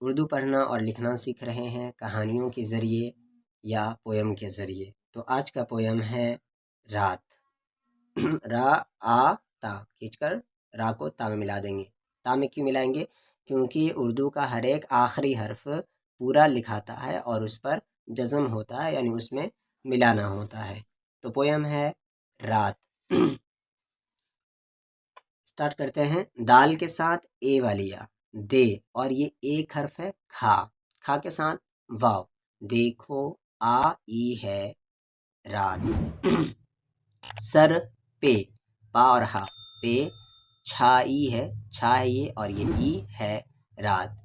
उर्दू पढ़ना और लिखना सीख रहे हैं कहानियों के ज़रिए या पोयम के ज़रिए। तो आज का पोयम है रात। रा आ ता खींचकर रा को ता में मिला देंगे। ता में क्यों मिलाएंगे? क्योंकि उर्दू का हर एक आखिरी हर्फ पूरा लिखाता है और उस पर जज़म होता है, यानी उसमें मिलाना होता है। तो पोयम है रात। स्टार्ट करते हैं। दाल के साथ ए वाली या दे, और ये एक हर्फ है खा। खा के साथ वाव। देखो आ ई है रात। सर पे, पा और हा, पे छाई है, छा है ये और ये ई है रात।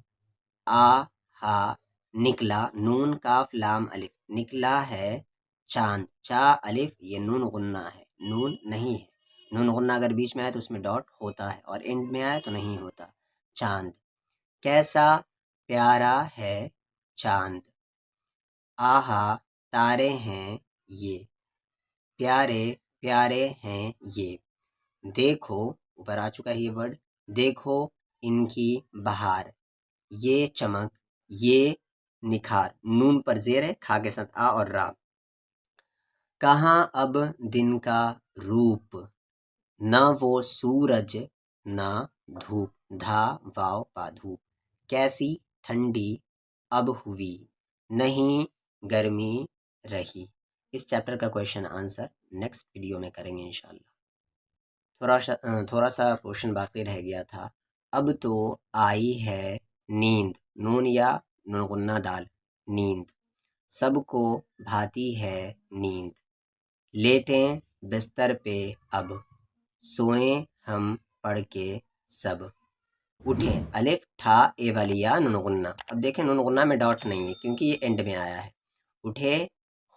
आ हा निकला, नून काफ लाम अलिफ, निकला है चांद। चा अलिफ ये नून गुन्ना है, नून नहीं है। नून गुन्ना अगर बीच में आए तो उसमें डॉट होता है और एंड में आए तो नहीं होता। चांद। कैसा प्यारा है चांद। आहा तारे हैं ये, प्यारे प्यारे हैं ये। देखो, ऊपर आ चुका है ये वर्ड, देखो इनकी बहार। ये चमक, ये निखार, नून पर जेर है, खा के साथ आ और रा। कहाँ अब दिन का रूप, न वो सूरज न धूप, धा वाव पा धूप। कैसी ठंडी अब हुई, नहीं गर्मी रही। इस चैप्टर का क्वेश्चन आंसर नेक्स्ट वीडियो में करेंगे इंशाल्लाह। थोड़ा सा पोर्शन बाकी रह गया था। अब तो आई है नींद, नून या नून गुन्ना दाल, नींद। सबको भाती है नींद, लेटें बिस्तर पे अब, सोएं हम पढ़ के सब। उठे, अलिफ ठा ए वाली या नून गुन्ना। अब देखें नून गुन्ना में डॉट नहीं है क्योंकि ये एंड में आया है। उठे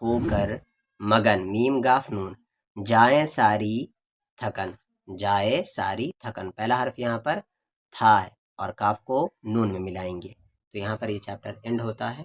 होकर मगन, मीम गाफ नून, जाए सारी थकन, जाए सारी थकन। पहला हर्फ यहाँ पर था है और काफ को नून में मिलाएंगे तो यहाँ पर ये चैप्टर एंड होता है।